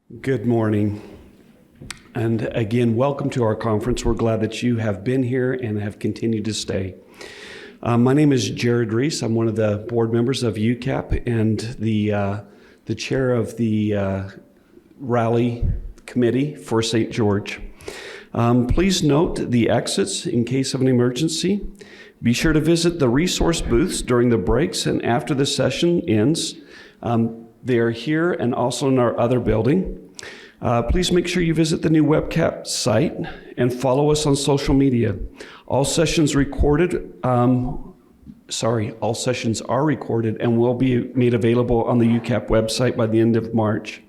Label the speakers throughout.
Speaker 1: Good morning. And again, welcome to our conference. We're glad that you have been here and have continued to stay. My name is Jared Reese. I'm one of the board members of UCAP and the chair of the rally committee for St. George. Please note the exits in case of an emergency. Be sure to visit the resource booths during the breaks and after the session ends. They are here and also in our other building. Please make sure you visit the new webcam site and follow us on social media. All sessions are recorded and will be made available on the UCAP website by the end of March.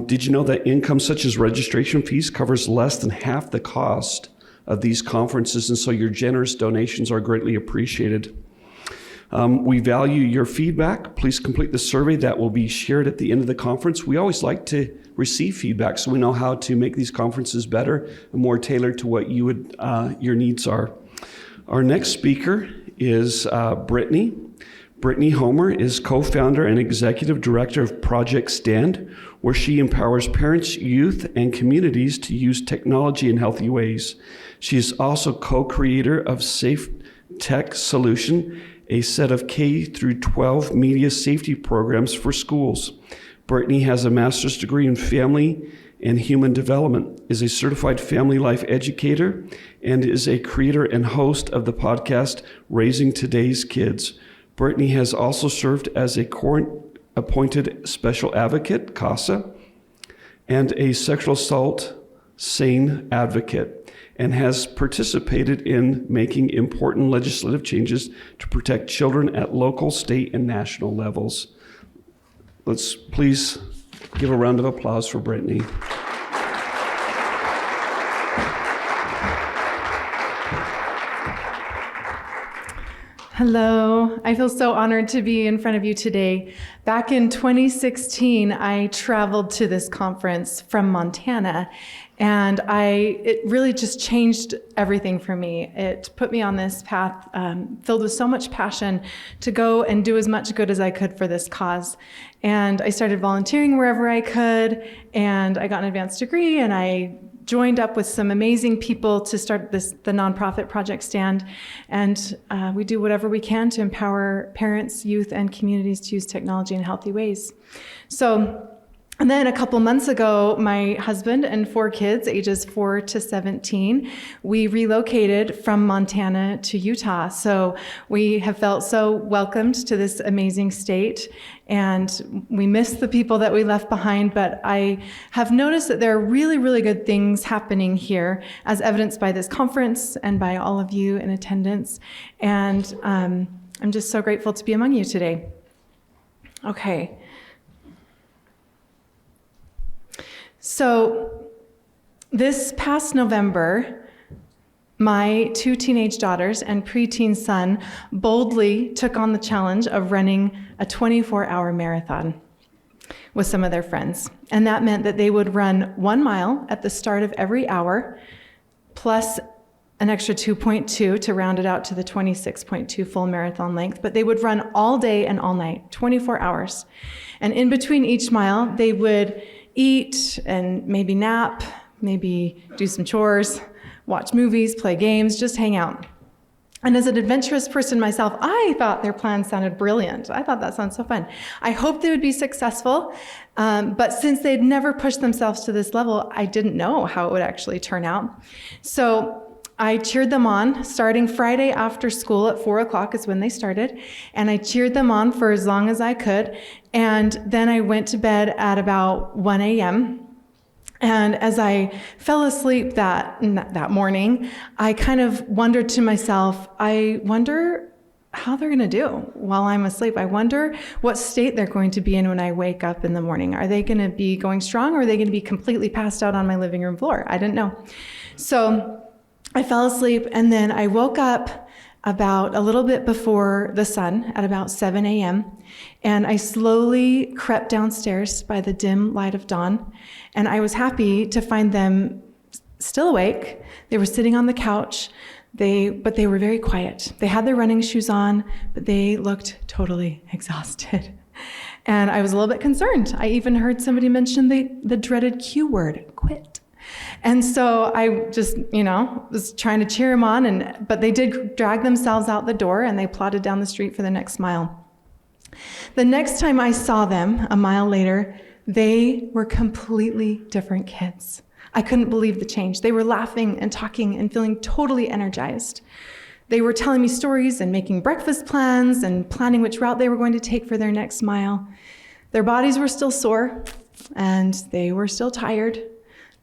Speaker 1: Did you know that income such as registration fees covers less than half the cost of these conferences, and so your generous donations are greatly appreciated. We value your feedback. Please complete the survey that will be shared at the end of the conference. We always like to receive feedback so we know how to make these conferences better and more tailored to what your needs are. Our next speaker is Brittany. Brittany Homer is co-founder and executive director of Project Stand, where she empowers parents, youth, and communities to use technology in healthy ways. She is also co-creator of Safe Tech Solution, a set of K through 12 media safety programs for schools. Brittany has a master's degree in family and human development, is a certified family life educator, and is a creator and host of the podcast Raising Today's Kids. Brittany has also served as a court-appointed special advocate, CASA, and a sexual assault SANE advocate, and has participated in making important legislative changes to protect children at local, state, and national levels. Let's please give a round of applause for Brittany.
Speaker 2: Hello, I feel so honored to be in front of you today. Back in 2016, I traveled to this conference from Montana, and it really just changed everything for me. It put me on this path filled with so much passion to go and do as much good as I could for this cause. And I started volunteering wherever I could, and I got an advanced degree, and I joined up with some amazing people to start the nonprofit Project Stand. And we do whatever we can to empower parents, youth, and communities to use technology in healthy ways. And then a couple months ago, my husband and 4 kids, ages 4 to 17, we relocated from Montana to Utah. So we have felt so welcomed to this amazing state, and we miss the people that we left behind, but I have noticed that there are really, really good things happening here, as evidenced by this conference and by all of you in attendance. And I'm just so grateful to be among you today. Okay. So this past November, my 2 teenage daughters and preteen son boldly took on the challenge of running a 24-hour marathon with some of their friends. And that meant that they would run 1 mile at the start of every hour, plus an extra 2.2 to round it out to the 26.2 full marathon length. But they would run all day and all night, 24 hours. And in between each mile, they would eat and maybe nap, maybe do some chores, watch movies, play games, just hang out. And as an adventurous person myself, I thought their plan sounded brilliant. I thought that sounds so fun. I hoped they would be successful, but since they'd never pushed themselves to this level, I didn't know how it would actually turn out. So I cheered them on, starting Friday after school at 4 o'clock is when they started, and I cheered them on for as long as I could, and then I went to bed at about 1 a.m., and as I fell asleep that morning, I kind of wondered to myself, I wonder how they're going to do while I'm asleep. I wonder what state they're going to be in when I wake up in the morning. Are they going to be going strong, or are they going to be completely passed out on my living room floor? I didn't know. So I fell asleep, and then I woke up about a little bit before the sun at about 7 a.m. And I slowly crept downstairs by the dim light of dawn. And I was happy to find them still awake. They were sitting on the couch, but they were very quiet. They had their running shoes on, but they looked totally exhausted. And I was a little bit concerned. I even heard somebody mention the dreaded Q word, quit. And so I just, was trying to cheer them on, but they did drag themselves out the door and they plodded down the street for the next mile. The next time I saw them, a mile later, they were completely different kids. I couldn't believe the change. They were laughing and talking and feeling totally energized. They were telling me stories and making breakfast plans and planning which route they were going to take for their next mile. Their bodies were still sore and they were still tired,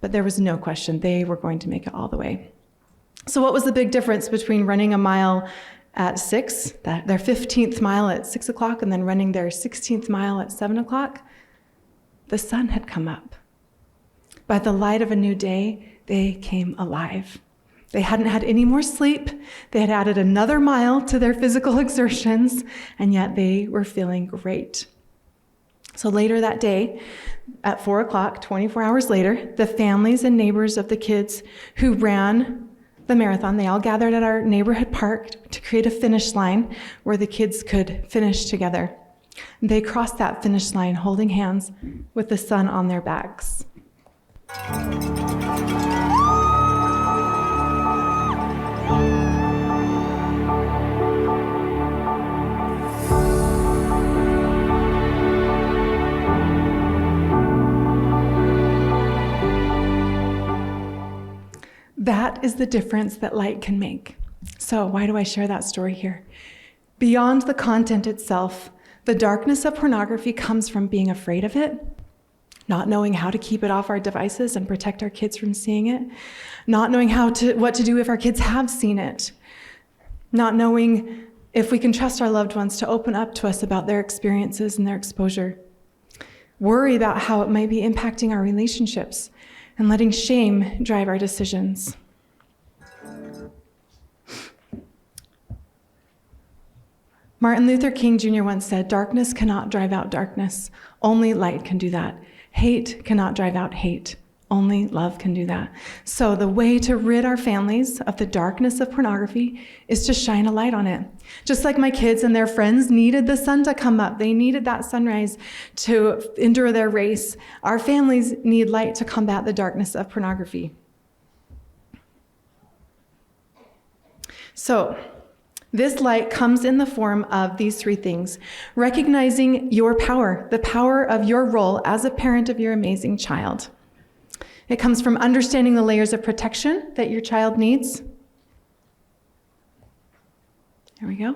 Speaker 2: but there was no question they were going to make it all the way. So what was the big difference between running a mile at 6, their 15th mile at 6 o'clock, and then running their 16th mile at 7 o'clock? The sun had come up. By the light of a new day, they came alive. They hadn't had any more sleep. They had added another mile to their physical exertions, and yet they were feeling great. So later that day, at 4 o'clock, 24 hours later, the families and neighbors of the kids who ran the marathon, they all gathered at our neighborhood park to create a finish line where the kids could finish together. They crossed that finish line holding hands with the sun on their backs. That is the difference that light can make. So why do I share that story here? Beyond the content itself, the darkness of pornography comes from being afraid of it, not knowing how to keep it off our devices and protect our kids from seeing it, not knowing what to do if our kids have seen it, not knowing if we can trust our loved ones to open up to us about their experiences and their exposure, worry about how it might be impacting our relationships, and letting shame drive our decisions. Martin Luther King Jr. once said, "Darkness cannot drive out darkness. Only light can do that. Hate cannot drive out hate. Only love can do that." So the way to rid our families of the darkness of pornography is to shine a light on it. Just like my kids and their friends needed the sun to come up, they needed that sunrise to endure their race. Our families need light to combat the darkness of pornography. So this light comes in the form of these 3 things: recognizing your power, the power of your role as a parent of your amazing child. It comes from understanding the layers of protection that your child needs. There we go.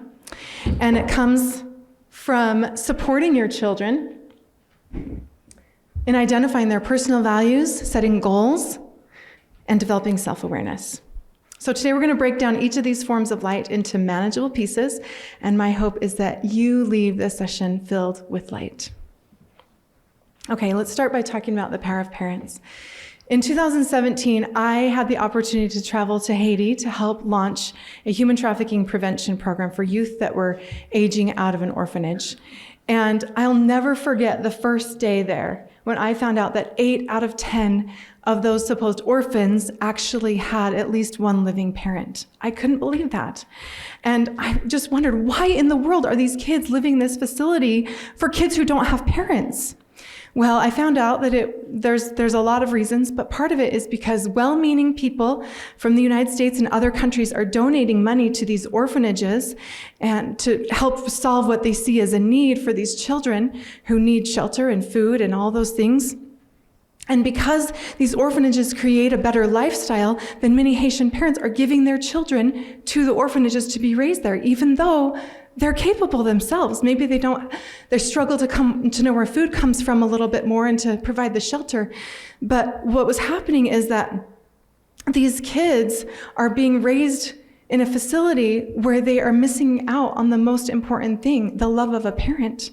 Speaker 2: And it comes from supporting your children in identifying their personal values, setting goals, and developing self-awareness. So today we're going to break down each of these forms of light into manageable pieces, and my hope is that you leave this session filled with light. Okay, let's start by talking about the power of parents. In 2017, I had the opportunity to travel to Haiti to help launch a human trafficking prevention program for youth that were aging out of an orphanage. And I'll never forget the first day there when I found out that 8 out of 10 of those supposed orphans actually had at least one living parent. I couldn't believe that. And I just wondered, why in the world are these kids living in this facility for kids who don't have parents? Well, I found out that there's a lot of reasons, but part of it is because well-meaning people from the United States and other countries are donating money to these orphanages and to help solve what they see as a need for these children who need shelter and food and all those things. And because these orphanages create a better lifestyle, then many Haitian parents are giving their children to the orphanages to be raised there, even though they're capable themselves. Maybe they struggle to know where food comes from a little bit more and to provide the shelter. But what was happening is that these kids are being raised in a facility where they are missing out on the most important thing, the love of a parent.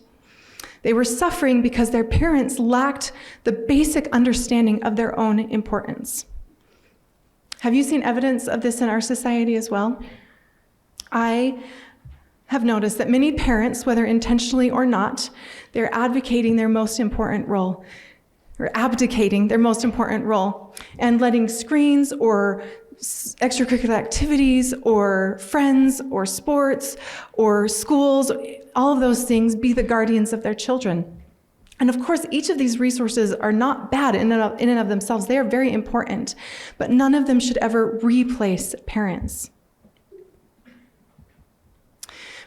Speaker 2: They were suffering because their parents lacked the basic understanding of their own importance. Have you seen evidence of this in our society as well? I have noticed that many parents, whether intentionally or not, they're advocating their most important role, or abdicating their most important role, and letting screens or extracurricular activities or friends or sports or schools, all of those things be the guardians of their children. And of course, each of these resources are not bad in and of themselves. They are very important, but none of them should ever replace parents.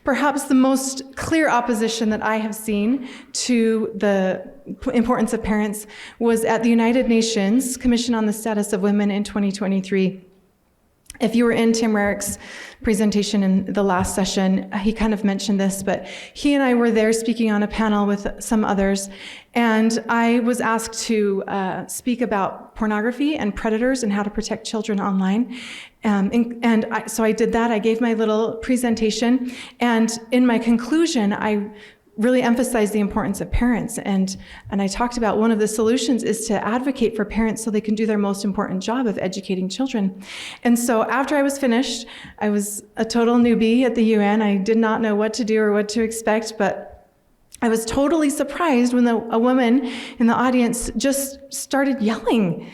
Speaker 2: Perhaps the most clear opposition that I have seen to the importance of parents was at the United Nations Commission on the Status of Women in 2023. If you were in Tim Rarick's presentation in the last session, he kind of mentioned this, but he and I were there speaking on a panel with some others, and I was asked to speak about pornography and predators and how to protect children online. So I did that. I gave my little presentation, and in my conclusion, I really emphasized the importance of parents. And I talked about one of the solutions is to advocate for parents so they can do their most important job of educating children. And so after I was finished, I was a total newbie at the UN. I did not know what to do or what to expect, but I was totally surprised when a woman in the audience just started yelling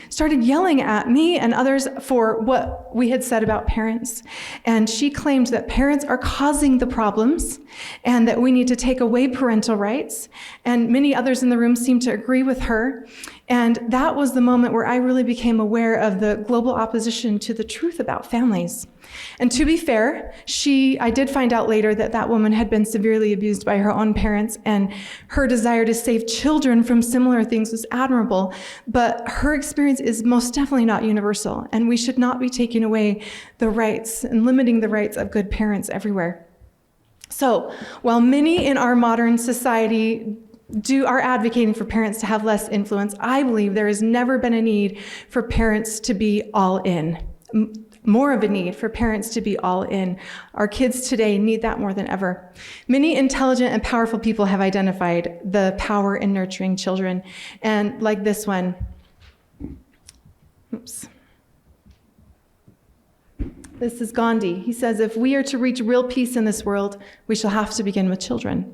Speaker 2: at me and others for what we had said about parents. And she claimed that parents are causing the problems and that we need to take away parental rights. And many others in the room seemed to agree with her. And that was the moment where I really became aware of the global opposition to the truth about families. And to be fair, I did find out later that woman had been severely abused by her own parents, and her desire to save children from similar things was admirable, but her experience is most definitely not universal, and we should not be taking away the rights and limiting the rights of good parents everywhere. So, while many in our modern society are advocating for parents to have less influence, I believe there has never been a need for parents to be all in. More of a need for parents to be all in. Our kids today need that more than ever. Many intelligent and powerful people have identified the power in nurturing children. And like this one, this is Gandhi. He says, if we are to reach real peace in this world, we shall have to begin with children.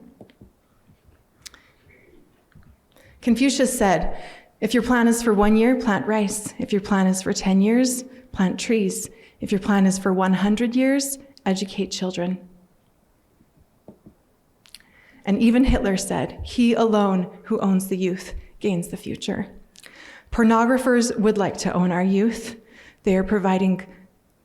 Speaker 2: Confucius said, if your plan is for 1 year, plant rice. If your plan is for 10 years, plant trees. If your plan is for 100 years, educate children. And even Hitler said, he alone who owns the youth gains the future. Pornographers would like to own our youth. They are providing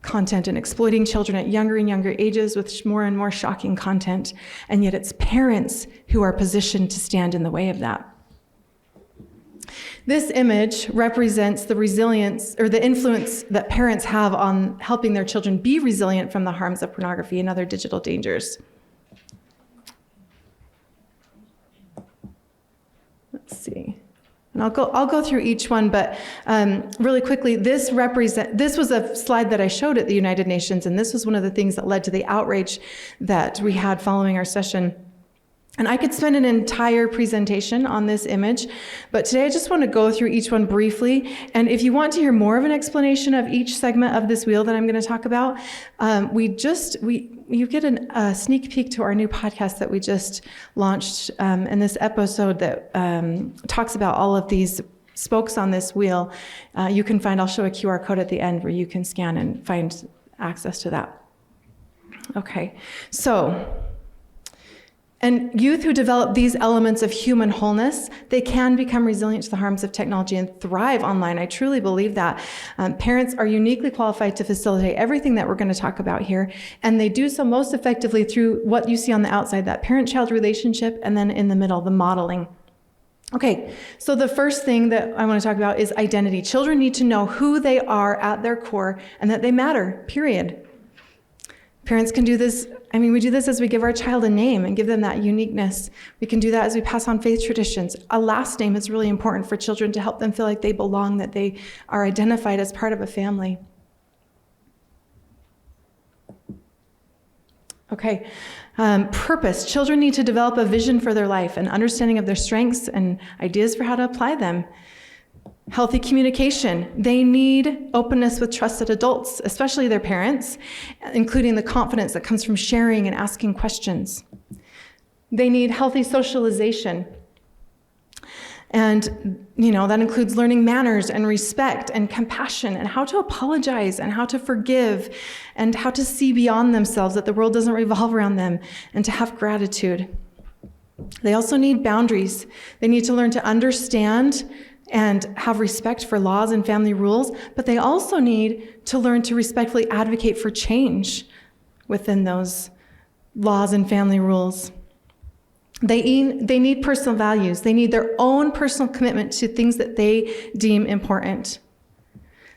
Speaker 2: content and exploiting children at younger and younger ages with more and more shocking content. And yet it's parents who are positioned to stand in the way of that. This image represents the resilience or the influence that parents have on helping their children be resilient from the harms of pornography and other digital dangers. Let's see. And I'll go through each one, but really quickly, this was a slide that I showed at the United Nations, and this was one of the things that led to the outrage that we had following our session. And I could spend an entire presentation on this image, but today I just want to go through each one briefly. And if you want to hear more of an explanation of each segment of this wheel that I'm going to talk about, you get a sneak peek to our new podcast that we just launched, in this episode that talks about all of these spokes on this wheel. You can find, I'll show a QR code at the end where you can scan and find access to that. Okay, so. And youth who develop these elements of human wholeness, they can become resilient to the harms of technology and thrive online. I truly believe that. Parents are uniquely qualified to facilitate everything that we're going to talk about here, and they do so most effectively through what you see on the outside, that parent-child relationship, and then in the middle, the modeling. Okay, so the first thing that I want to talk about is identity. Children need to know who they are at their core and that they matter, period. Parents can do this. We do this as we give our child a name and give them that uniqueness. We can do that as we pass on faith traditions. A last name is really important for children to help them feel like they belong, that they are identified as part of a family. Okay, purpose. Children need to develop a vision for their life, an understanding of their strengths and ideas for how to apply them. Healthy communication. They need openness with trusted adults, especially their parents, including the confidence that comes from sharing and asking questions. They need healthy socialization. And, that includes learning manners and respect and compassion and how to apologize and how to forgive and how to see beyond themselves, that the world doesn't revolve around them, and to have gratitude. They also need boundaries. They need to learn to understand and have respect for laws and family rules, but they also need to learn to respectfully advocate for change within those laws and family rules. They need personal values. They need their own personal commitment to things that they deem important.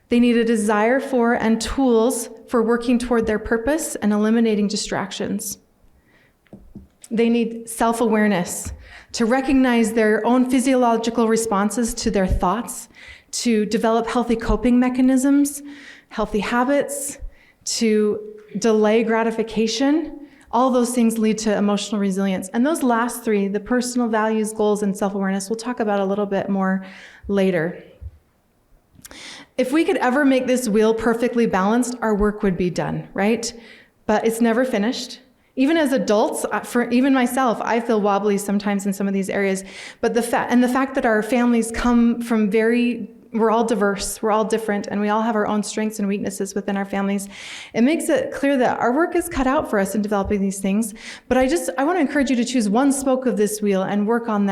Speaker 2: They need a desire for and tools for working toward their purpose and eliminating distractions. They need self-awareness to recognize their own physiological responses to their thoughts, to develop healthy coping mechanisms, healthy habits, to delay gratification. All those things lead to emotional resilience. And those last three, the personal values, goals, and self-awareness, we'll talk about a little bit more later. If we could ever make this wheel perfectly balanced, our work would be done, right? But it's never finished. Even as adults, for even myself, I feel wobbly sometimes in some of these areas. But the fact that our families come from we're all diverse, we're all different, and we all have our own strengths and weaknesses within our families. It makes it clear that our work is cut out for us in developing these things. But I want to encourage you to choose one spoke of this wheel and work on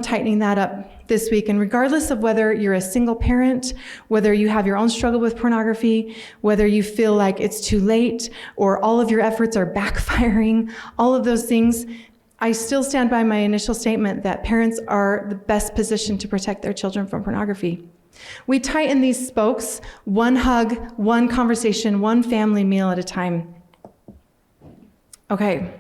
Speaker 2: tightening that up this week. And regardless of whether you're a single parent, whether you have your own struggle with pornography, whether you feel like it's too late, or all of your efforts are backfiring, all of those things, I still stand by my initial statement that parents are the best positioned to protect their children from pornography. We tighten these spokes, one hug, one conversation, one family meal at a time. Okay.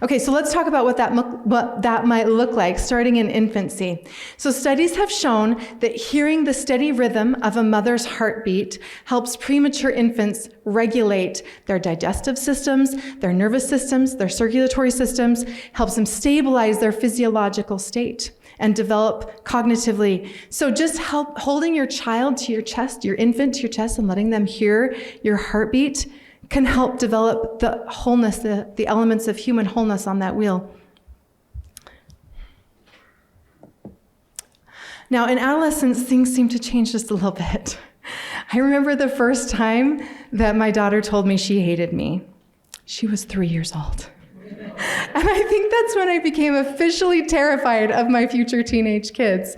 Speaker 2: Okay, so let's talk about what that might look like, starting in infancy. So studies have shown that hearing the steady rhythm of a mother's heartbeat helps premature infants regulate their digestive systems, their nervous systems, their circulatory systems, helps them stabilize their physiological state and develop cognitively. So just holding your child to your chest, your infant to your chest, and letting them hear your heartbeat can help develop the wholeness, the elements of human wholeness on that wheel. Now, in adolescence, things seem to change just a little bit. I remember the first time that my daughter told me she hated me. She was 3 years old. And I think that's when I became officially terrified of my future teenage kids.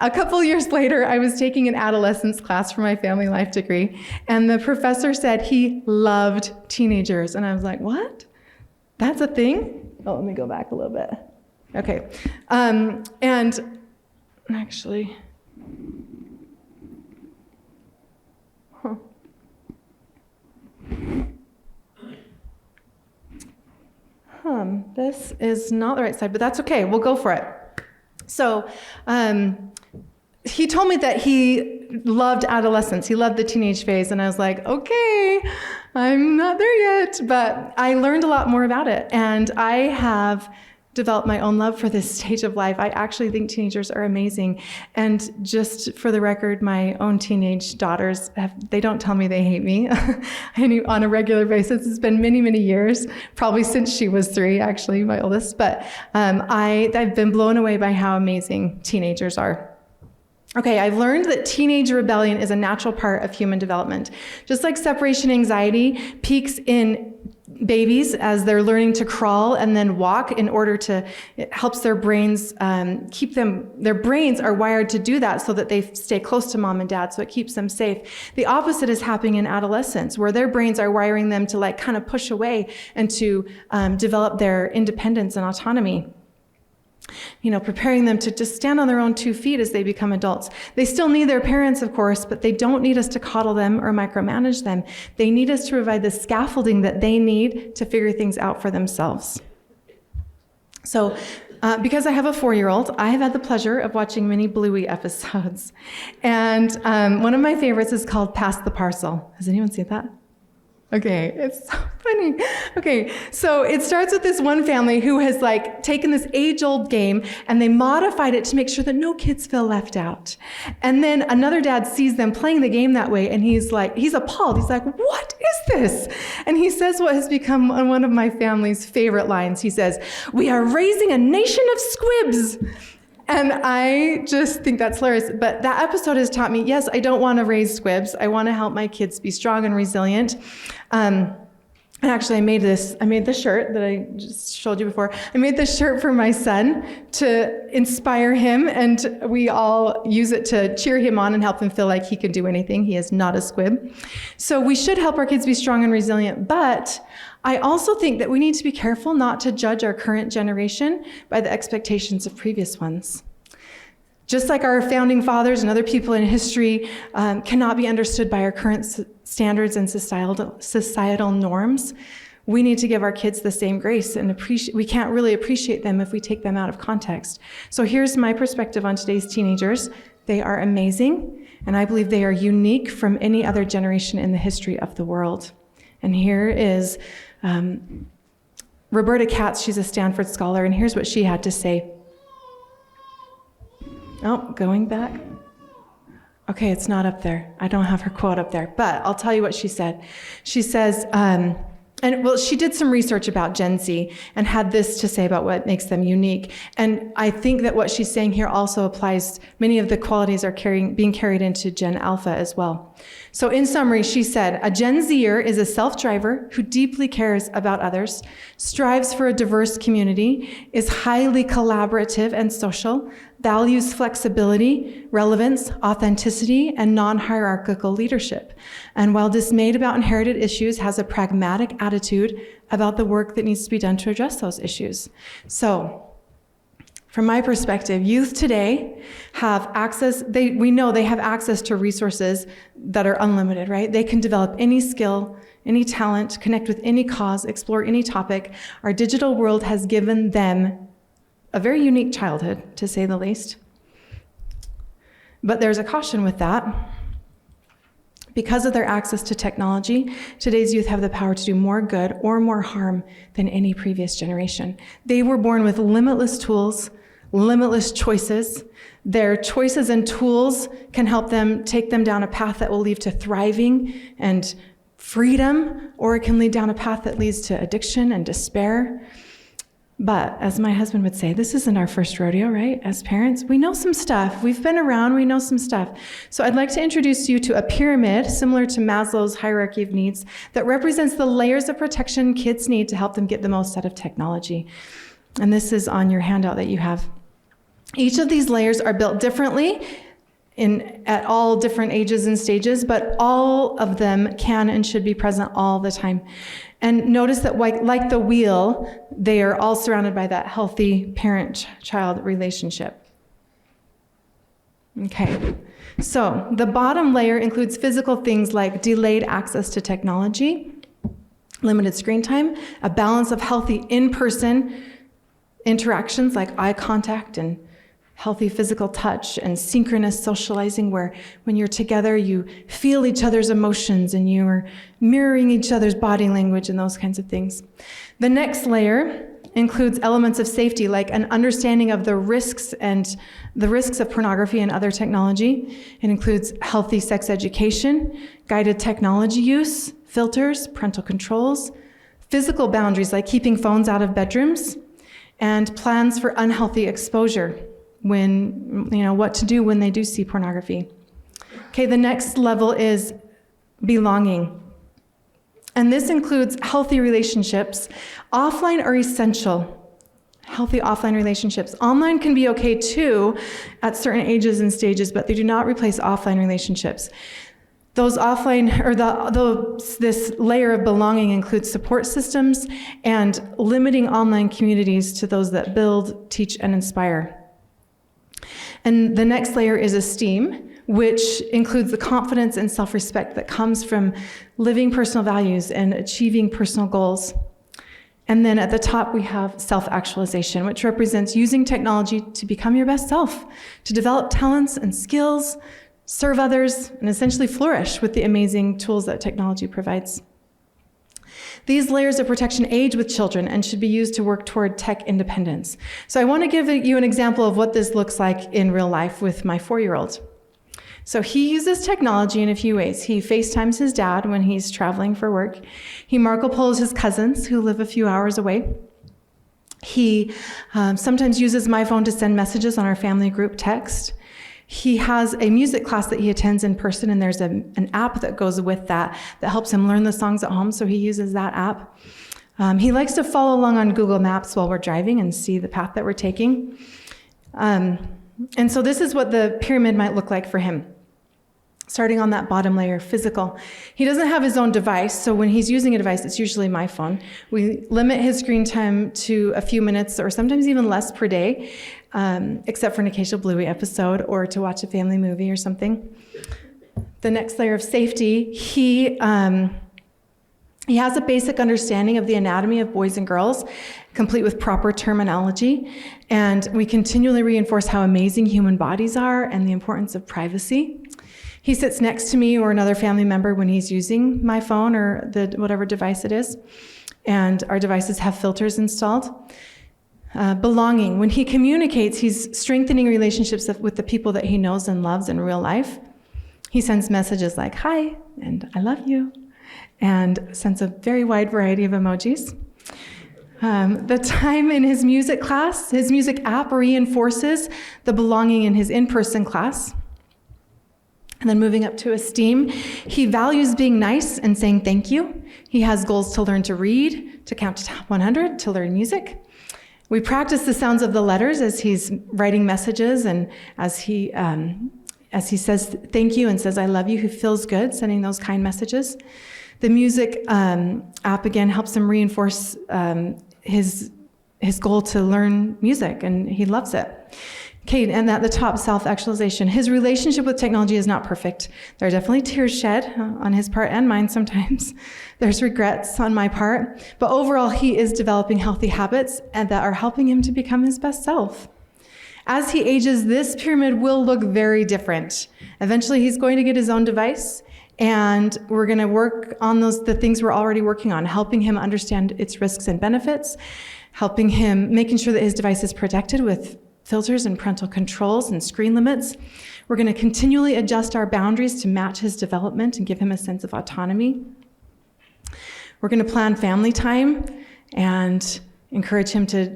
Speaker 2: A couple years later, I was taking an adolescence class for my family life degree, and the professor said he loved teenagers. And I was like, what? That's a thing? Oh, let me go back a little bit. Okay. And actually, this is not the right side, but that's okay. We'll go for it. So he told me that he loved adolescence. He loved the teenage phase. And I was like, okay, I'm not there yet. But I learned a lot more about it. And I have developed my own love for this stage of life. I actually think teenagers are amazing. And just for the record, my own teenage daughters, they don't tell me they hate me on a regular basis. It's been many, many years, probably since she was 3, actually, my oldest. But I've been blown away by how amazing teenagers are. Okay, I've learned that teenage rebellion is a natural part of human development. Just like separation anxiety peaks in babies as they're learning to crawl and then walk it helps their brains their brains are wired to do that so that they stay close to mom and dad, so it keeps them safe. The opposite is happening in adolescence, where their brains are wiring them to kind of push away and to develop their independence and autonomy. Preparing them to just stand on their own 2 feet as they become adults. They still need their parents, of course, but they don't need us to coddle them or micromanage them. They need us to provide the scaffolding that they need to figure things out for themselves. So, because I have a 4-year-old, I have had the pleasure of watching many Bluey episodes. And one of my favorites is called Pass the Parcel. Has anyone seen that? Okay, it's so funny. Okay, so it starts with this one family who has taken this age-old game and they modified it to make sure that no kids feel left out. And then another dad sees them playing the game that way and he's appalled. He's like, what is this? And he says what has become one of my family's favorite lines. He says, "We are raising a nation of squibs." And I just think that's hilarious. But that episode has taught me, yes, I don't want to raise squibs. I want to help my kids be strong and resilient. And actually, I made this shirt that I just showed you before. I made this shirt for my son to inspire him, and we all use it to cheer him on and help him feel like he can do anything. He is not a squib. So we should help our kids be strong and resilient, but I also think that we need to be careful not to judge our current generation by the expectations of previous ones. Just like our founding fathers and other people in history cannot be understood by our current standards and societal norms, we need to give our kids the same grace, and we can't really appreciate them if we take them out of context. So here's my perspective on today's teenagers. They are amazing, and I believe they are unique from any other generation in the history of the world. And here is Roberta Katz. She's a Stanford scholar, and here's what she had to say. Oh, going back. Okay, it's not up there. I don't have her quote up there, but I'll tell you what she said. She says, she did some research about Gen Z and had this to say about what makes them unique. And I think that what she's saying here also applies, many of the qualities are being carried into Gen Alpha as well. So in summary, she said, a Gen Zer is a self-driver who deeply cares about others, strives for a diverse community, is highly collaborative and social, values flexibility, relevance, authenticity, and non-hierarchical leadership. And while dismayed about inherited issues, has a pragmatic attitude about the work that needs to be done to address those issues. So, from my perspective, youth today have access, we know they have access to resources that are unlimited, right? They can develop any skill, any talent, connect with any cause, explore any topic. Our digital world has given them a very unique childhood, to say the least. But there's a caution with that. Because of their access to technology, today's youth have the power to do more good or more harm than any previous generation. They were born with limitless tools, limitless choices. Their choices and tools can help them take them down a path that will lead to thriving and freedom, or it can lead down a path that leads to addiction and despair. But as my husband would say, this isn't our first rodeo, right? As parents, we know some stuff. We've been around, we know some stuff. So I'd like to introduce you to a pyramid similar to Maslow's hierarchy of needs that represents the layers of protection kids need to help them get the most out of technology. And this is on your handout that you have. Each of these layers are built differently at all different ages and stages, but all of them can and should be present all the time. And notice that like the wheel, they are all surrounded by that healthy parent-child relationship. Okay, so the bottom layer includes physical things like delayed access to technology, limited screen time, a balance of healthy in-person interactions like eye contact and healthy physical touch, and synchronous socializing where when you're together you feel each other's emotions and you're mirroring each other's body language and those kinds of things. The next layer includes elements of safety like an understanding of the risks of pornography and other technology. It includes healthy sex education, guided technology use, filters, parental controls, physical boundaries like keeping phones out of bedrooms, and plans for unhealthy exposure. What to do when they do see pornography. Okay, the next level is belonging. And this includes healthy relationships. Offline are essential. Healthy offline relationships. Online can be okay too at certain ages and stages, but they do not replace offline relationships. Those offline, this layer of belonging includes support systems and limiting online communities to those that build, teach, and inspire. And the next layer is esteem, which includes the confidence and self-respect that comes from living personal values and achieving personal goals. And then at the top, we have self-actualization, which represents using technology to become your best self, to develop talents and skills, serve others, and essentially flourish with the amazing tools that technology provides. These layers of protection age with children and should be used to work toward tech independence. So I want to give you an example of what this looks like in real life with my 4-year-old. So he uses technology in a few ways. He FaceTimes his dad when he's traveling for work. He Marco Polos his cousins who live a few hours away. He sometimes uses my phone to send messages on our family group text. He has a music class that he attends in person, and there's an app that goes with that helps him learn the songs at home, so he uses that app. He likes to follow along on Google Maps while we're driving and see the path that we're taking. And so this is what the pyramid might look like for him. Starting on that bottom layer, physical. He doesn't have his own device, so when he's using a device, it's usually my phone. We limit his screen time to a few minutes or sometimes even less per day, except for an occasional Bluey episode or to watch a family movie or something. The next layer of safety, he has a basic understanding of the anatomy of boys and girls, complete with proper terminology, and we continually reinforce how amazing human bodies are and the importance of privacy. He sits next to me or another family member when he's using my phone or whatever device it is, and our devices have filters installed. Belonging. When he communicates, he's strengthening relationships with the people that he knows and loves in real life. He sends messages like, "Hi," and "I love you," and sends a very wide variety of emojis. The time in his music class, his music app reinforces the belonging in his in-person class. And then moving up to esteem, he values being nice and saying thank you. He has goals to learn to read, to count to 100, to learn music. We practice the sounds of the letters as he's writing messages and as he says thank you and says I love you. He feels good sending those kind messages. The music app again helps him reinforce his goal to learn music, and he loves it. Okay, and at the top, self-actualization. His relationship with technology is not perfect. There are definitely tears shed on his part and mine sometimes. There's regrets on my part. But overall, he is developing healthy habits and that are helping him to become his best self. As he ages, this pyramid will look very different. Eventually, he's going to get his own device, and we're going to work on the things we're already working on, helping him understand its risks and benefits, helping him, making sure that his device is protected with filters and parental controls and screen limits. We're going to continually adjust our boundaries to match his development and give him a sense of autonomy. We're going to plan family time and encourage him to,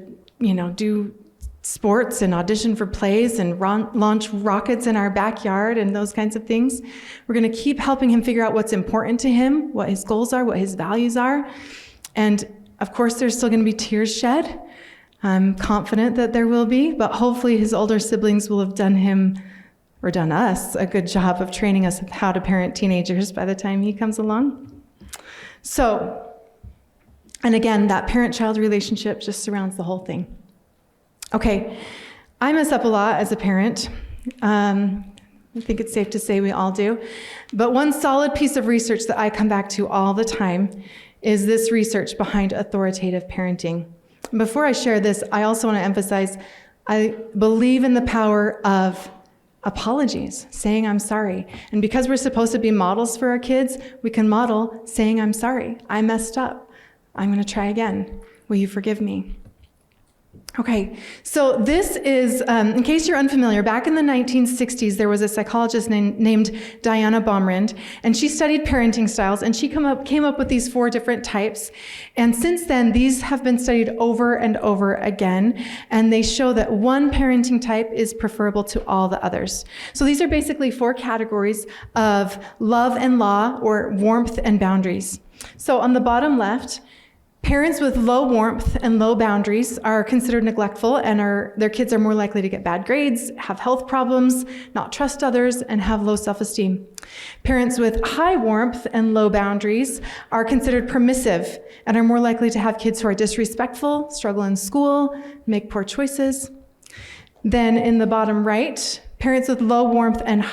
Speaker 2: do sports and audition for plays and launch rockets in our backyard and those kinds of things. We're going to keep helping him figure out what's important to him, what his goals are, what his values are. And of course, there's still going to be tears shed. I'm confident that there will be, but hopefully his older siblings will have done him, or done us, a good job of training us how to parent teenagers by the time he comes along. So, and again, that parent-child relationship just surrounds the whole thing. Okay, I mess up a lot as a parent. I think it's safe to say we all do. But one solid piece of research that I come back to all the time is this research behind authoritative parenting. Before I share this, I also want to emphasize, I believe in the power of apologies, saying I'm sorry. And because we're supposed to be models for our kids, we can model saying I'm sorry. I messed up. I'm going to try again. Will you forgive me? Okay, so this is, in case you're unfamiliar, back in the 1960s, there was a psychologist named Diana Baumrind, and she studied parenting styles, and she came up with these 4 different types. And since then, these have been studied over and over again, and they show that one parenting type is preferable to all the others. So these are basically 4 categories of love and law, or warmth and boundaries. So on the bottom left, parents with low warmth and low boundaries are considered neglectful, and their kids are more likely to get bad grades, have health problems, not trust others, and have low self-esteem. Parents with high warmth and low boundaries are considered permissive and are more likely to have kids who are disrespectful, struggle in school, make poor choices. Then in the bottom right, parents with low warmth and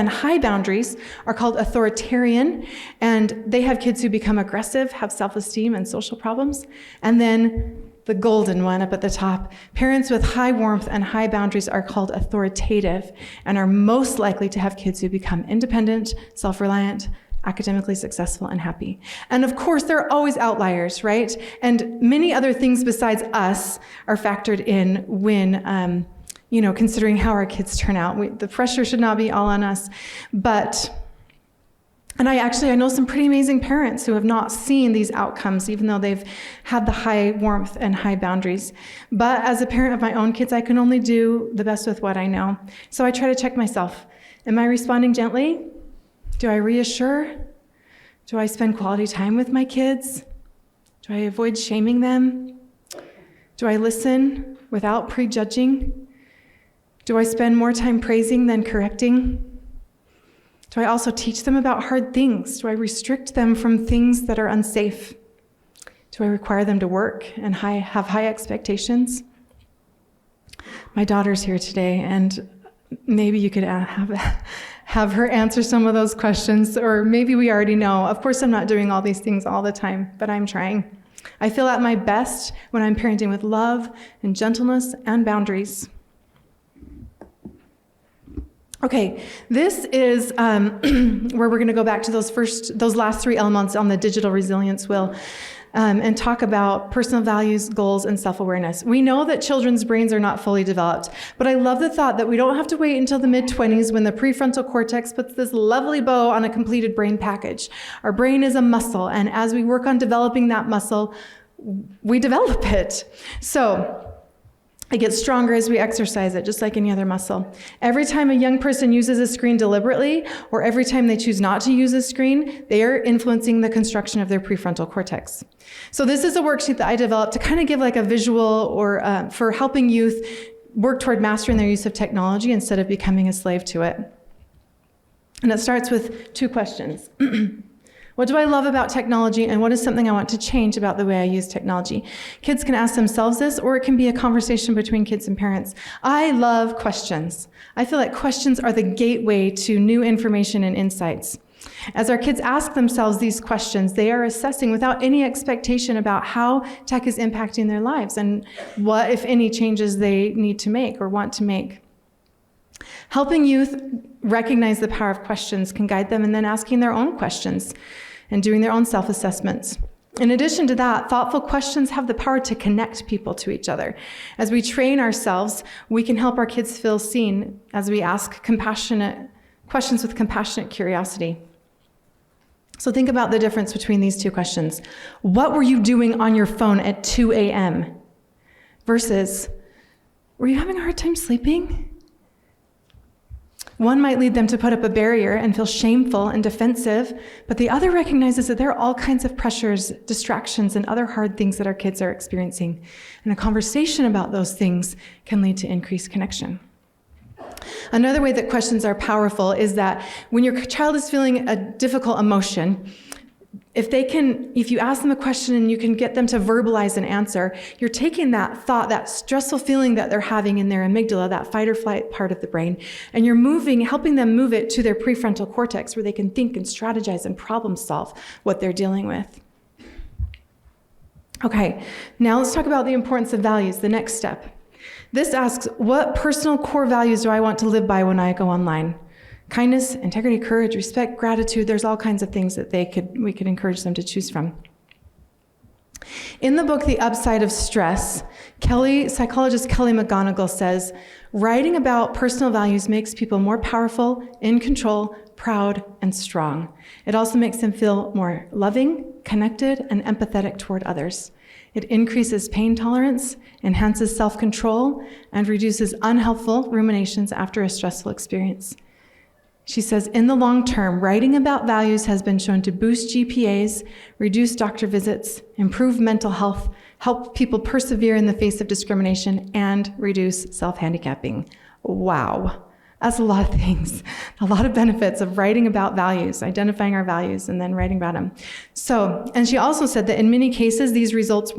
Speaker 2: high boundaries are called authoritarian, and they have kids who become aggressive, have self-esteem and social problems. And then the golden one up at the top, parents with high warmth and high boundaries are called authoritative and are most likely to have kids who become independent, self-reliant, academically successful, and happy. And of course, there are always outliers, right? And many other things besides us are factored in when considering how our kids turn out. The pressure should not be all on us. But And I know some pretty amazing parents who have not seen these outcomes, even though they've had the high warmth and high boundaries. But as a parent of my own kids, I can only do the best with what I know. So I try to check myself. Am I responding gently? Do I reassure? Do I spend quality time with my kids? Do I avoid shaming them? Do I listen without prejudging? Do I spend more time praising than correcting? Do I also teach them about hard things? Do I restrict them from things that are unsafe? Do I require them to work and have high expectations? My daughter's here today, and maybe you could have her answer some of those questions, or maybe we already know. Of course, I'm not doing all these things all the time, but I'm trying. I feel at my best when I'm parenting with love and gentleness and boundaries. Okay, this is where we're going to go back to those last three elements on the digital resilience wheel, and talk about personal values, goals, and self-awareness. We know that children's brains are not fully developed, but I love the thought that we don't have to wait until the mid-20s when the prefrontal cortex puts this lovely bow on a completed brain package. Our brain is a muscle, and as we work on developing that muscle, we develop it. So it gets stronger as we exercise it, just like any other muscle. Every time a young person uses a screen deliberately, or every time they choose not to use a screen, they are influencing the construction of their prefrontal cortex. So this is a worksheet that I developed to kind of give like a visual or for helping youth work toward mastering their use of technology instead of becoming a slave to it. And it starts with 2 questions. What do I love about technology, and what is something I want to change about the way I use technology? Kids can ask themselves this, or it can be a conversation between kids and parents. I love questions. I feel like questions are the gateway to new information and insights. As our kids ask themselves these questions, they are assessing without any expectation about how tech is impacting their lives and what, if any, changes they need to make or want to make. Helping youth recognize the power of questions can guide them in then asking their own questions and doing their own self-assessments. In addition to that, thoughtful questions have the power to connect people to each other. As we train ourselves, we can help our kids feel seen as we ask compassionate questions with compassionate curiosity. So think about the difference between these 2 questions. What were you doing on your phone at 2 a.m. versus, were you having a hard time sleeping? One might lead them to put up a barrier and feel shameful and defensive, but the other recognizes that there are all kinds of pressures, distractions, and other hard things that our kids are experiencing. And a conversation about those things can lead to increased connection. Another way that questions are powerful is that when your child is feeling a difficult emotion, if you ask them a question and you can get them to verbalize an answer, you're taking that thought, that stressful feeling that they're having in their amygdala, that fight or flight part of the brain, and you're helping them move it to their prefrontal cortex where they can think and strategize and problem solve what they're dealing with. Okay, now let's talk about the importance of values, the next step. This asks, what personal core values do I want to live by when I go online? Kindness, integrity, courage, respect, gratitude, there's all kinds of things that we could encourage them to choose from. In the book, The Upside of Stress, psychologist Kelly McGonigal says, writing about personal values makes people more powerful, in control, proud, and strong. It also makes them feel more loving, connected, and empathetic toward others. It increases pain tolerance, enhances self-control, and reduces unhelpful ruminations after a stressful experience. She says, in the long term, writing about values has been shown to boost GPAs, reduce doctor visits, improve mental health, help people persevere in the face of discrimination, and reduce self-handicapping. Wow. That's a lot of things, a lot of benefits of writing about values, identifying our values, and then writing about them. And she also said that in many cases, these benefits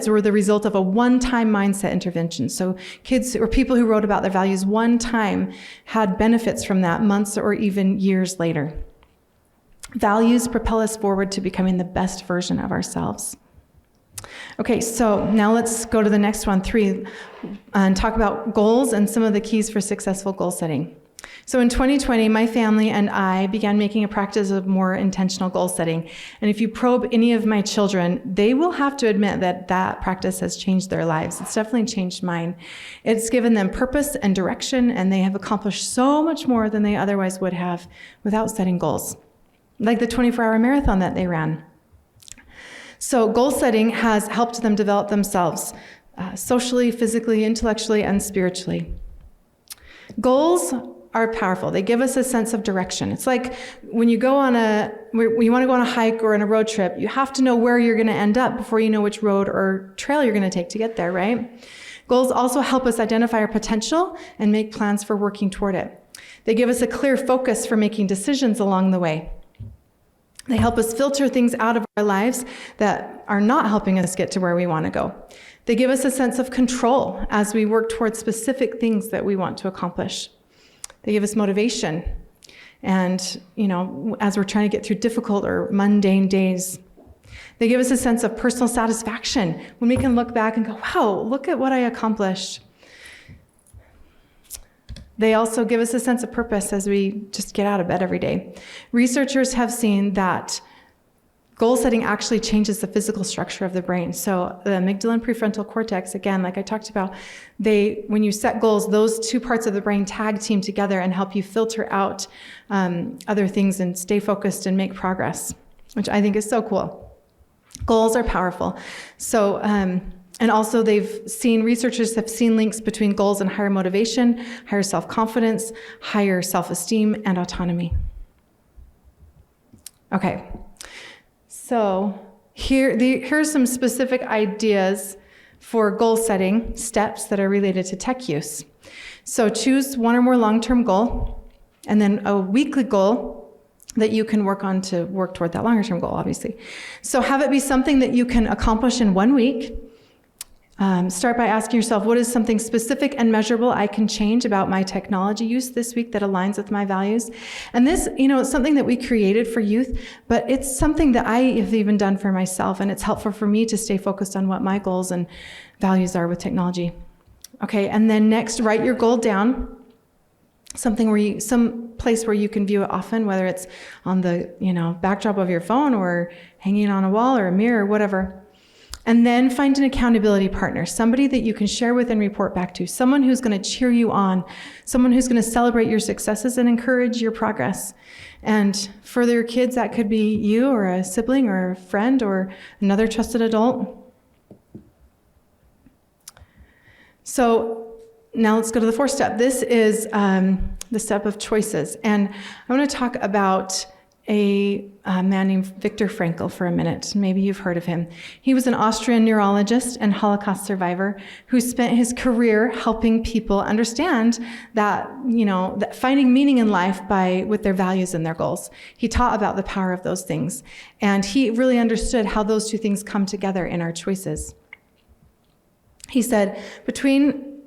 Speaker 2: were the result of a one-time mindset intervention. So kids or people who wrote about their values one time had benefits from that months or even years later. Values propel us forward to becoming the best version of ourselves. Okay, so now let's go to the next one, 3, and talk about goals and some of the keys for successful goal setting. So in 2020, my family and I began making a practice of more intentional goal setting. And if you probe any of my children, they will have to admit that that practice has changed their lives. It's definitely changed mine. It's given them purpose and direction, and they have accomplished so much more than they otherwise would have without setting goals, like the 24-hour marathon that they ran. So goal setting has helped them develop themselves socially, physically, intellectually, and spiritually. Goals are powerful. They give us a sense of direction. It's like when you want to go on a hike or on a road trip, you have to know where you're going to end up before you know which road or trail you're going to take to get there, right? Goals also help us identify our potential and make plans for working toward it. They give us a clear focus for making decisions along the way. They help us filter things out of our lives that are not helping us get to where we want to go. They give us a sense of control as we work towards specific things that we want to accomplish. They give us motivation, and, as we're trying to get through difficult or mundane days. They give us a sense of personal satisfaction when we can look back and go, wow, look at what I accomplished. They also give us a sense of purpose as we just get out of bed every day. Researchers have seen that goal setting actually changes the physical structure of the brain. So the amygdala and prefrontal cortex, again, like I talked about, when you set goals, those two parts of the brain tag team together and help you filter out other things and stay focused and make progress, which I think is so cool. Goals are powerful. So, and also researchers have seen links between goals and higher motivation, higher self-confidence, higher self-esteem, and autonomy. Okay. So here's some specific ideas for goal setting steps that are related to tech use. So choose one or more long-term goal, and then a weekly goal that you can work on to work toward that longer-term goal, obviously. So have it be something that you can accomplish in 1 week. Start by asking yourself, what is something specific and measurable I can change about my technology use this week that aligns with my values? And this, it's something that we created for youth, but it's something that I have even done for myself, and it's helpful for me to stay focused on what my goals and values are with technology. Okay, and then next, write your goal down, some place where you can view it often, whether it's on the, backdrop of your phone or hanging on a wall or a mirror or whatever. And then find an accountability partner, somebody that you can share with and report back to, someone who's going to cheer you on, someone who's going to celebrate your successes and encourage your progress. And for your kids, that could be you or a sibling or a friend or another trusted adult. So now let's go to the fourth step. This is the step of choices. And I want to talk about a man named Viktor Frankl for a minute. Maybe you've heard of him. He was an Austrian neurologist and Holocaust survivor who spent his career helping people understand that, that finding meaning in life with their values and their goals. He taught about the power of those things. And he really understood how those two things come together in our choices. He said, between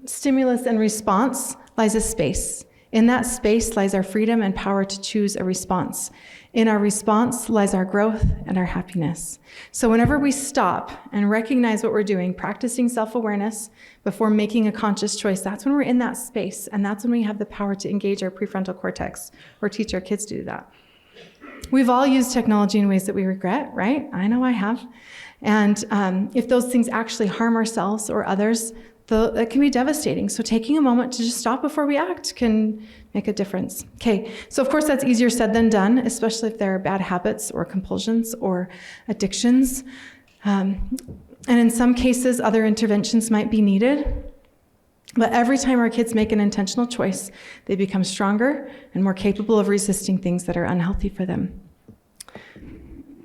Speaker 2: stimulus and response lies a space. In that space lies our freedom and power to choose a response. In our response lies our growth and our happiness. So whenever we stop and recognize what we're doing, practicing self-awareness before making a conscious choice, that's when we're in that space, and that's when we have the power to engage our prefrontal cortex or teach our kids to do that. We've all used technology in ways that we regret, right? I know I have. And if those things actually harm ourselves or others, that can be devastating. So taking a moment to just stop before we act can make a difference. Okay, so of course that's easier said than done, especially if there are bad habits or compulsions or addictions. And in some cases, other interventions might be needed. But every time our kids make an intentional choice, they become stronger and more capable of resisting things that are unhealthy for them.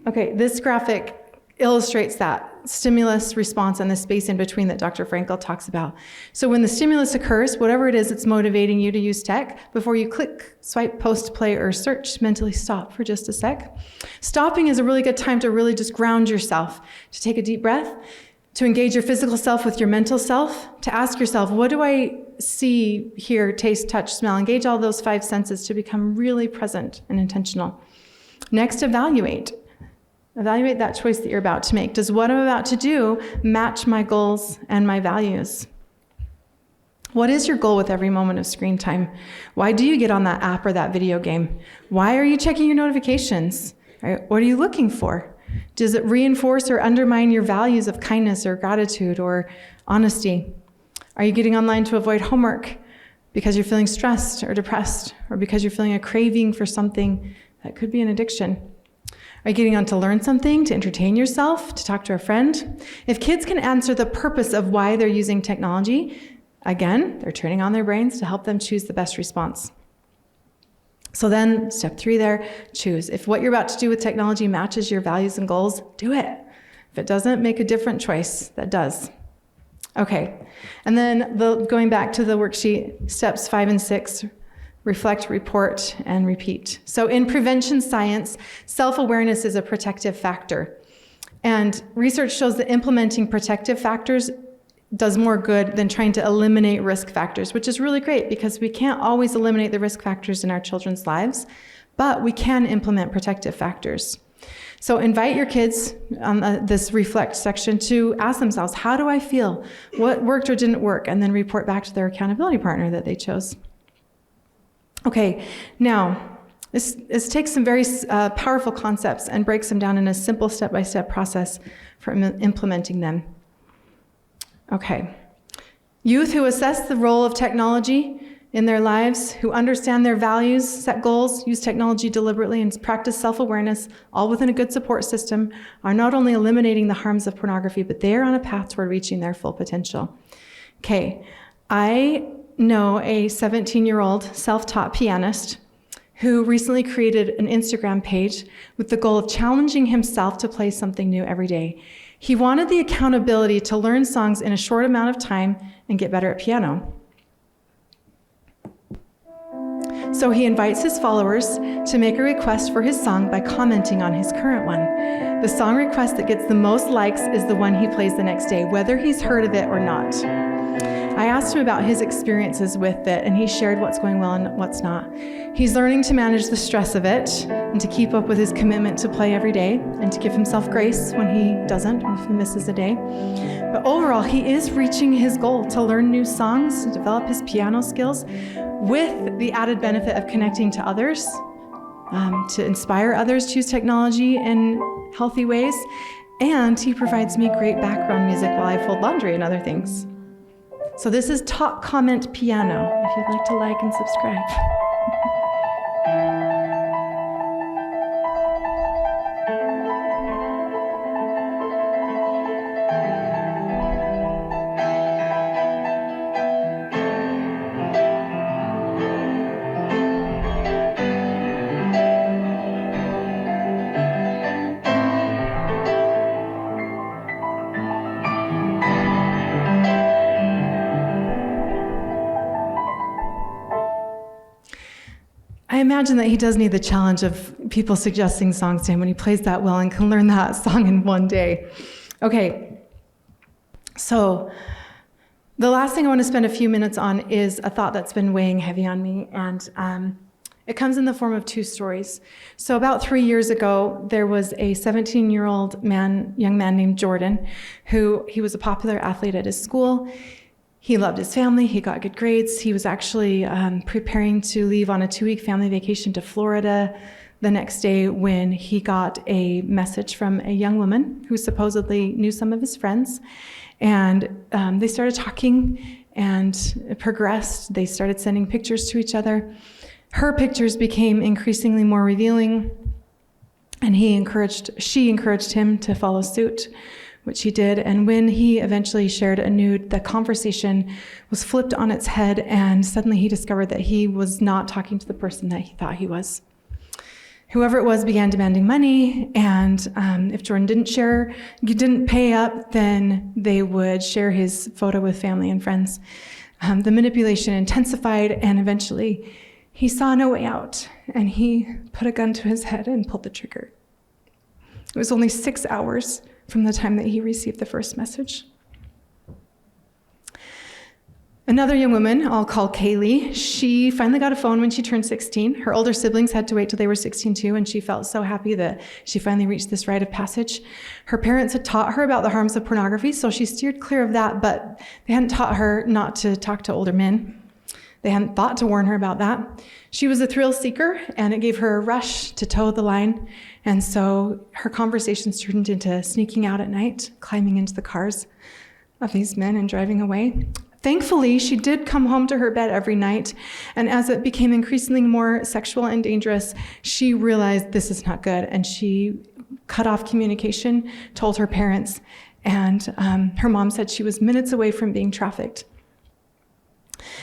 Speaker 2: Okay, this graphic illustrates that stimulus response and the space in between that Dr. Frankl talks about. So when the stimulus occurs, whatever it is that's motivating you to use tech, before you click, swipe, post, play, or search, mentally stop for just a sec. Stopping is a really good time to really just ground yourself, to take a deep breath, to engage your physical self with your mental self, to ask yourself, what do I see, hear, taste, touch, smell? Engage all those 5 senses to become really present and intentional. Next, evaluate. Evaluate that choice that you're about to make. Does what I'm about to do match my goals and my values? What is your goal with every moment of screen time? Why do you get on that app or that video game? Why are you checking your notifications? Right? What are you looking for? Does it reinforce or undermine your values of kindness or gratitude or honesty? Are you getting online to avoid homework because you're feeling stressed or depressed, or because you're feeling a craving for something that could be an addiction? Are you getting on to learn something, to entertain yourself, to talk to a friend? If kids can answer the purpose of why they're using technology, again, they're turning on their brains to help them choose the best response. So then, step 3 there, choose. If what you're about to do with technology matches your values and goals, do it. If it doesn't, make a different choice that does. Okay, and then going back to the worksheet, steps 5 and 6, reflect, report, and repeat. So in prevention science, self-awareness is a protective factor. And research shows that implementing protective factors does more good than trying to eliminate risk factors, which is really great because we can't always eliminate the risk factors in our children's lives, but we can implement protective factors. So invite your kids on this reflect section to ask themselves, how do I feel? What worked or didn't work? And then report back to their accountability partner that they chose. Okay, now, this takes some very powerful concepts and breaks them down in a simple step-by-step process for implementing them. Okay. Youth who assess the role of technology in their lives, who understand their values, set goals, use technology deliberately, and practice self-awareness, all within a good support system, are not only eliminating the harms of pornography, but they are on a path toward reaching their full potential. Okay. I know a 17-year-old self-taught pianist who recently created an Instagram page with the goal of challenging himself to play something new every day. He wanted the accountability to learn songs in a short amount of time and get better at piano. So he invites his followers to make a request for his song by commenting on his current one. The song request that gets the most likes is the one he plays the next day, whether he's heard of it or not. I asked him about his experiences with it, and he shared what's going well and what's not. He's learning to manage the stress of it and to keep up with his commitment to play every day and to give himself grace when he doesn't, or if he misses a day. But overall, he is reaching his goal to learn new songs, to develop his piano skills, with the added benefit of connecting to others, to inspire others to use technology in healthy ways, and he provides me great background music while I fold laundry and other things. So this is Talk Comment Piano, if you'd like to like and subscribe. I imagine that he does need the challenge of people suggesting songs to him when he plays that well and can learn that song in one day. Okay, so the last thing I want to spend a few minutes on is a thought that's been weighing heavy on me, and it comes in the form of 2 stories. So about 3 years ago, there was a 17-year-old young man named Jordan, he was a popular athlete at his school. He loved his family, he got good grades. He was actually preparing to leave on a 2-week family vacation to Florida the next day when he got a message from a young woman who supposedly knew some of his friends. And they started talking and it progressed. They started sending pictures to each other. Her pictures became increasingly more revealing, and she encouraged him to follow suit, which he did. And when he eventually shared a nude, the conversation was flipped on its head, and suddenly he discovered that he was not talking to the person that he thought he was. Whoever it was began demanding money, and if Jordan didn't pay up, then they would share his photo with family and friends. The manipulation intensified, and eventually he saw no way out, and he put a gun to his head and pulled the trigger. It was only 6 hours from the time that he received the first message. Another young woman, I'll call Kaylee, she finally got a phone when she turned 16. Her older siblings had to wait till they were 16 too, and she felt so happy that she finally reached this rite of passage. Her parents had taught her about the harms of pornography, so she steered clear of that, but they hadn't taught her not to talk to older men. They hadn't thought to warn her about that. She was a thrill seeker, and it gave her a rush to toe the line, and so her conversations turned into sneaking out at night, climbing into the cars of these men and driving away. Thankfully, she did come home to her bed every night, and as it became increasingly more sexual and dangerous, she realized this is not good, and she cut off communication, told her parents, and her mom said she was minutes away from being trafficked.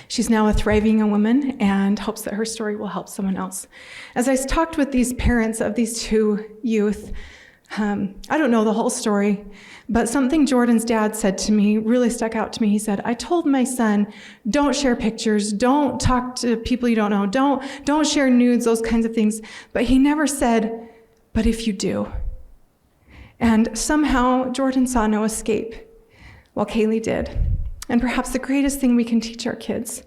Speaker 2: She's now a thriving young woman and hopes that her story will help someone else. As I talked with these parents of these two youth, I don't know the whole story, but something Jordan's dad said to me really stuck out to me. He said, I told my son, don't share pictures, don't talk to people you don't know, don't share nudes, those kinds of things. But he never said, but if you do. And somehow Jordan saw no escape, while Kaylee did. And perhaps the greatest thing we can teach our kids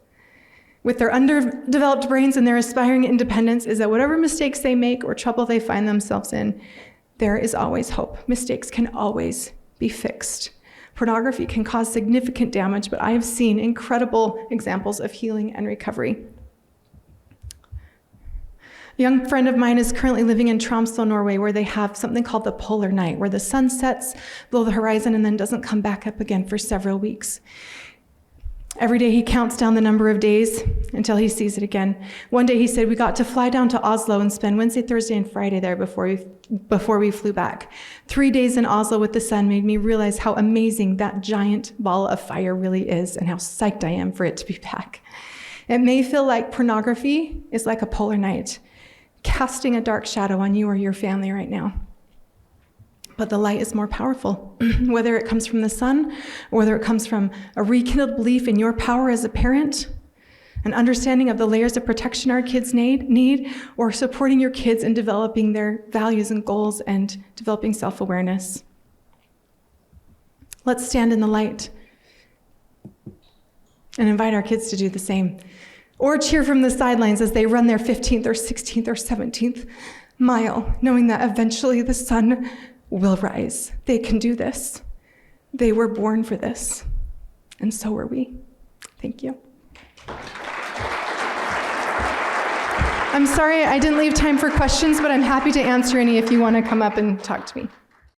Speaker 2: with their underdeveloped brains and their aspiring independence is that whatever mistakes they make or trouble they find themselves in, there is always hope. Mistakes can always be fixed. Pornography can cause significant damage, but I have seen incredible examples of healing and recovery. A young friend of mine is currently living in Tromsø, Norway, where they have something called the polar night, where the sun sets below the horizon and then doesn't come back up again for several weeks. Every day he counts down the number of days until he sees it again. One day he said, we got to fly down to Oslo and spend Wednesday, Thursday, and Friday there before we flew back. 3 days in Oslo with the sun made me realize how amazing that giant ball of fire really is and how psyched I am for it to be back. It may feel like pornography is like a polar night, casting a dark shadow on you or your family right now. But the light is more powerful, whether it comes from the sun, or whether it comes from a rekindled belief in your power as a parent, an understanding of the layers of protection our kids need, or supporting your kids in developing their values and goals and developing self-awareness. Let's stand in the light and invite our kids to do the same. Or cheer from the sidelines as they run their 15th or 16th or 17th mile, knowing that eventually the sun will rise. They can do this. They were born for this. And so are we. Thank you. I'm sorry I didn't leave time for questions, but I'm happy to answer any if you want to come up and talk to me.